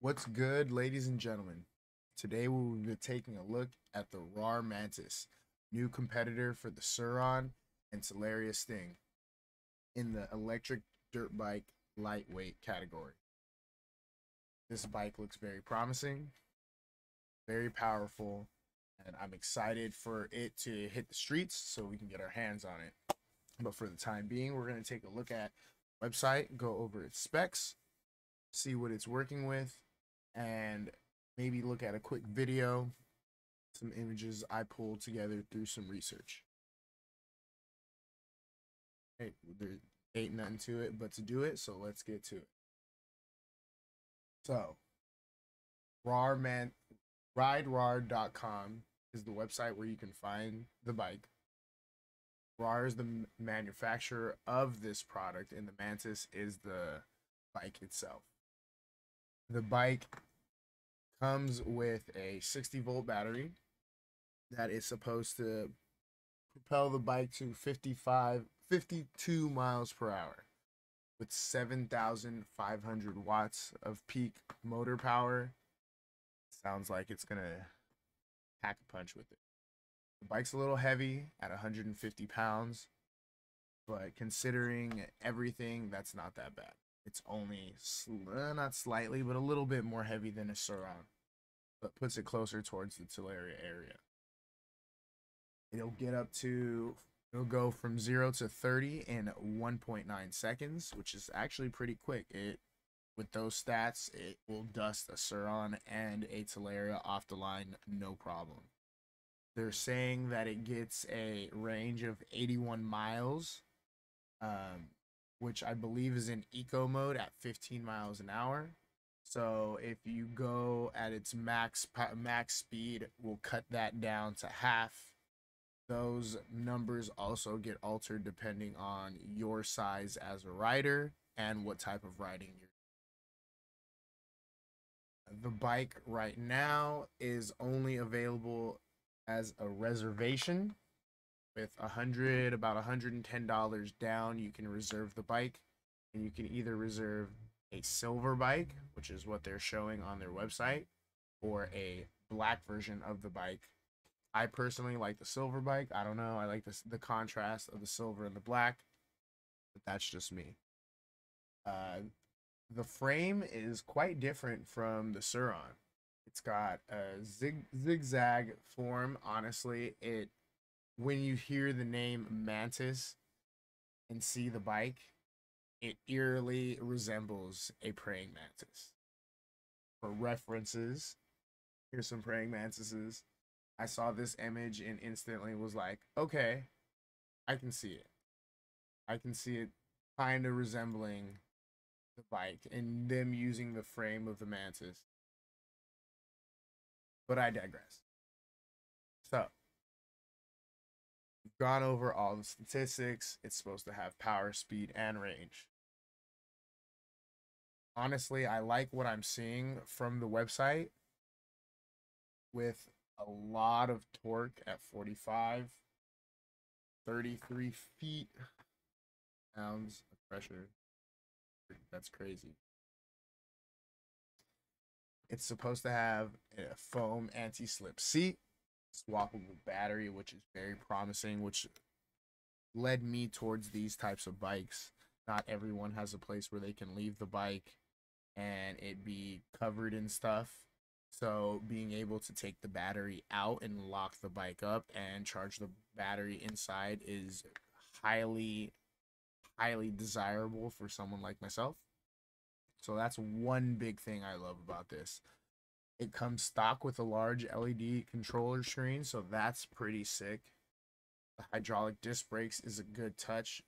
What's good, ladies and gentlemen? Today we will be taking a look at the Rawrr Mantis, new competitor for the Suron and Celeria Sting in the electric dirt bike lightweight category. This bike looks very promising, very powerful, and I'm excited for it to hit the streets so we can get our hands on it. But for the time being, we're going to take a look at the website, go over its specs, see what it's working with, and maybe look at a quick video, some images I pulled together through some research. Hey, there ain't nothing to it but to do it, so let's get to it. So, RideRawr.com is the website where you can find the bike. Rawrr is the manufacturer of this product, and the Mantis is the bike itself. The bike comes with a 60-volt battery that is supposed to propel the bike to 52 miles per hour with 7,500 watts of peak motor power. Sounds like it's gonna pack a punch with it. The bike's a little heavy at 150 pounds, but considering everything, that's not that bad. It's only not slightly, but a little bit more heavy than a Suron, but puts it closer towards the Celeria area. It'll go from 0 to 30 in 1.9 seconds, which is actually pretty quick. With those stats, it will dust a Suron and a Celeria off the line, no problem. They're saying that it gets a range of 81 miles, which I believe is in eco mode at 15 miles an hour. So if you go at its max speed, we'll cut that down to half. Those numbers also get altered depending on your size as a rider and what type of riding you're. The bike right now is only available as a reservation with about $110 down. You can reserve the bike, and you can either reserve a silver bike, which is what they're showing on their website, or a black version of the bike. I personally like the silver bike. I don't know. I like the contrast of the silver and the black, but that's just me. The frame is quite different from the Suron. It's got a zigzag form. Honestly, when you hear the name Mantis and see the bike, it eerily resembles a praying mantis. For references, here's some praying mantises. I saw this image and instantly was like, okay, I can see it. I can see it kind of resembling the bike and them using the frame of the mantis. But I digress. So, we've gone over all the statistics. It's supposed to have power, speed, and range. Honestly, I like what I'm seeing from the website with a lot of torque at 45, 33 feet pounds of pressure. That's crazy. It's supposed to have a foam anti-slip seat, swappable battery, which is very promising, which led me towards these types of bikes. Not everyone has a place where they can leave the bike and it be covered in stuff. So being able to take the battery out and lock the bike up and charge the battery inside is highly, highly desirable for someone like myself. So that's one big thing I love about this. It comes stock with a large LED controller screen, so that's pretty sick. The hydraulic disc brakes is a good touch.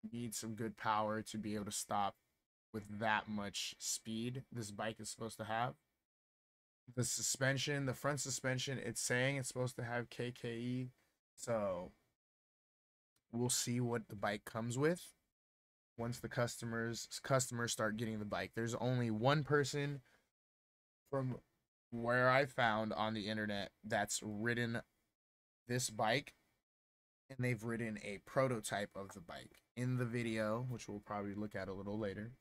You need some good power to be able to stop with that much speed this bike is supposed to have. The suspension, the front suspension, it's saying it's supposed to have KKE, so we'll see what the bike comes with once the customers start getting the bike. There's only one person from where I found on the internet that's ridden this bike, and they've ridden a prototype of the bike. In the video, which we'll probably look at a little later,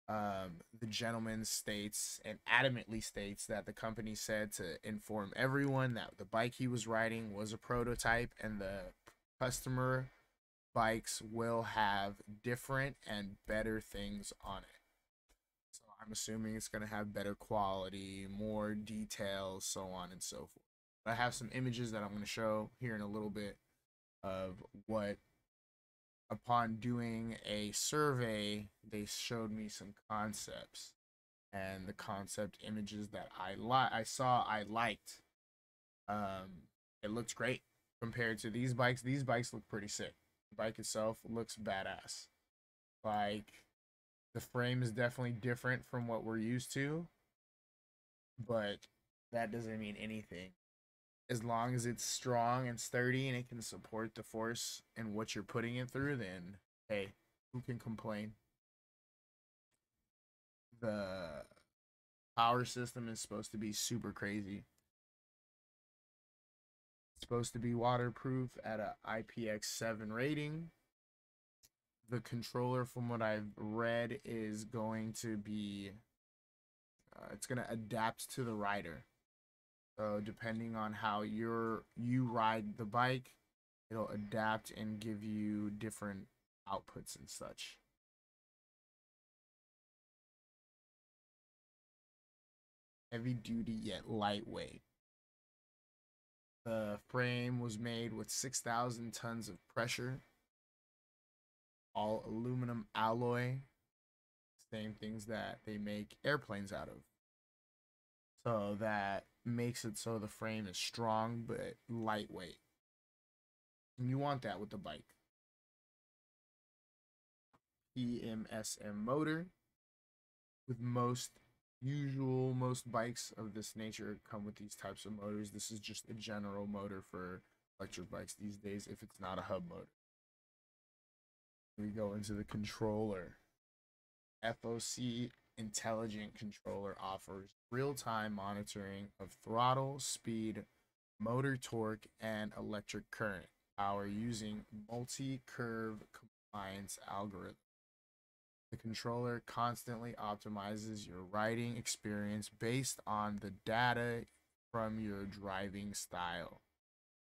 The gentleman states and adamantly states that the company said to inform everyone that the bike he was riding was a prototype and the customer bikes will have different and better things on it. So I'm assuming it's going to have better quality, more details, so on and so forth. But I have some images that I'm going to show here in a little bit of what, upon doing a survey, they showed me some concepts, and the concept images that I saw I liked. It looks great compared to these bikes. These bikes look pretty sick. The bike itself looks badass. Like, the frame is definitely different from what we're used to, but that doesn't mean anything. As long as it's strong and sturdy and it can support the force and what you're putting it through, then hey, who can complain? The power system is supposed to be super crazy. It's supposed to be waterproof at a IPX7 rating. The controller, from what I've read, is going to be it's going to adapt to the rider. So depending on how you ride the bike, it'll adapt and give you different outputs and such. Heavy duty yet lightweight. The frame was made with 6,000 tons of pressure, all aluminum alloy, same things that they make airplanes out of. So that makes it so the frame is strong but lightweight. And you want that with the bike. EMSM motor. With most bikes of this nature come with these types of motors. This is just a general motor for electric bikes these days if it's not a hub motor. We go into the controller. FOC Intelligent Controller offers real-time monitoring of throttle, speed, motor torque, and electric current power using multi-curve compliance algorithm. The controller constantly optimizes your riding experience based on the data from your driving style,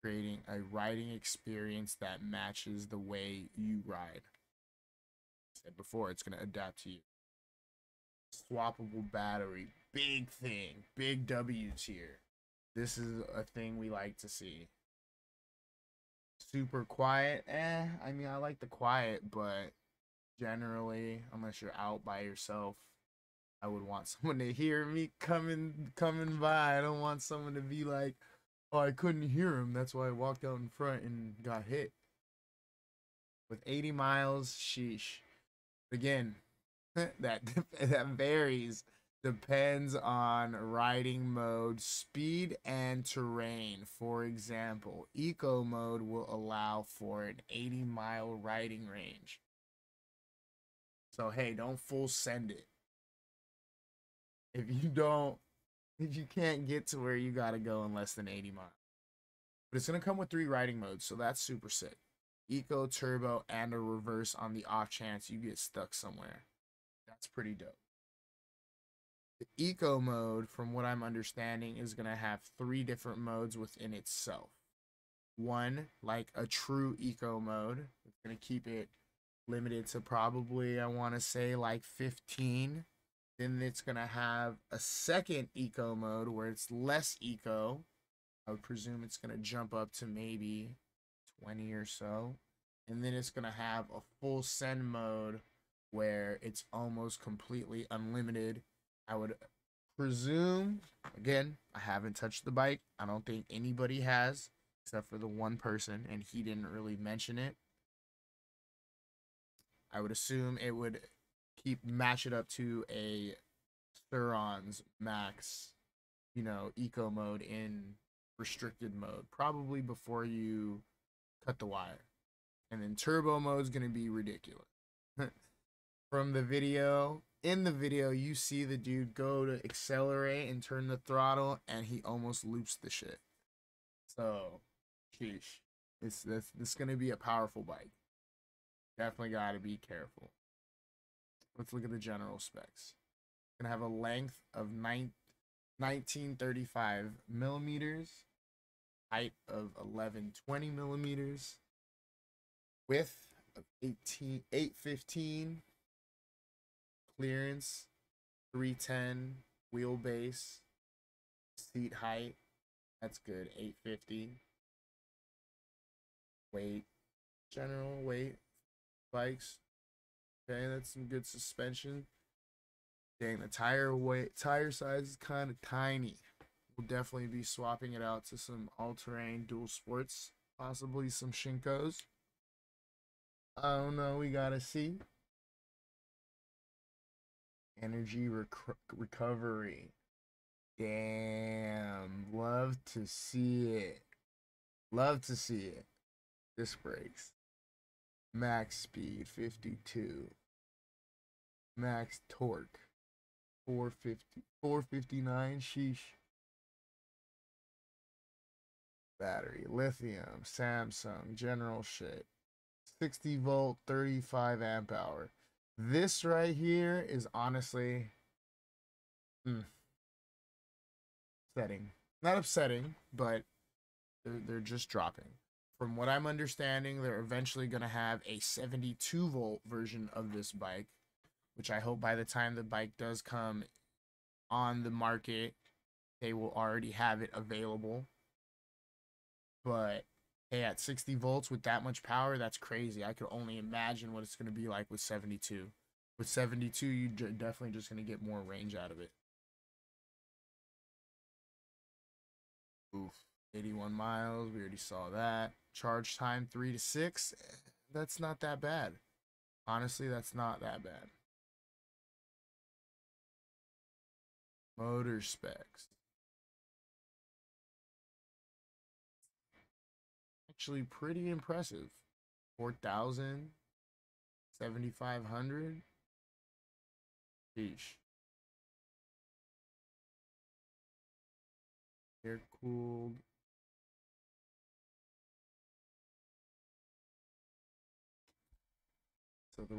creating a riding experience that matches the way you ride. I said before, it's going to adapt to you. Swappable battery, big thing, big W's here. This is a thing we like to see. Super quiet, I mean, I like the quiet, but generally, unless you're out by yourself, I would want someone to hear me coming by. I don't want someone to be like, oh, I couldn't hear him, that's why I walked out in front and got hit. With 80 miles, sheesh. Again, that varies, depends on riding mode, speed, and terrain. For example, eco mode will allow for an 80-mile riding range. So hey, don't full send it. If you can't get to where you gotta go in less than 80 miles. But it's gonna come with 3 riding modes, so that's super sick. Eco, turbo, and a reverse on the off chance you get stuck somewhere. That's pretty dope. The eco mode, from what I'm understanding, is gonna have 3 different modes within itself. One, like a true eco mode. It's gonna keep it limited to probably, I want to say, like 15. Then it's going to have a second eco mode where it's less eco. I would presume it's going to jump up to maybe 20 or so. And then it's going to have a full send mode where it's almost completely unlimited. I would presume, again, I haven't touched the bike. I don't think anybody has, except for the one person, and he didn't really mention it. I would assume it would match it up to a Thuron's max, eco mode in restricted mode, probably before you cut the wire. And then turbo mode is going to be ridiculous. From the video, in the video, you see the dude go to accelerate and turn the throttle, and he almost loops the shit. So, sheesh. This going to be a powerful bike. Definitely got to be careful. Let's look at the general specs. It's gonna have a length of 1935 millimeters, height of 1120 millimeters, width of 815, clearance 310, wheelbase, seat height, that's good, 850. Weight, general weight, bikes. Okay, that's some good suspension. Dang, the tire size is kind of tiny. We'll definitely be swapping it out to some all-terrain dual sports, possibly some Shinkos. I don't know, we gotta see. Energy recovery. Damn, love to see it. Love to see it. Disc brakes. Max speed 52. Max torque 450, 459. Sheesh. Battery, lithium, Samsung, general shit. 60 volt, 35 amp hour. This right here is honestly upsetting. Not upsetting, but they're just dropping. From what I'm understanding, they're eventually going to have a 72 volt version of this bike, which I hope by the time the bike does come on the market, they will already have it available. But hey, at 60 volts with that much power, that's crazy. I could only imagine what it's going to be like with 72. With 72, you're definitely just going to get more range out of it. Oof. 81 miles. We already saw that. Charge time 3 to 6. That's not that bad. Honestly, that's not that bad. Motor specs. Actually pretty impressive. 4,000. 7,500. Sheesh. Air cooled. So the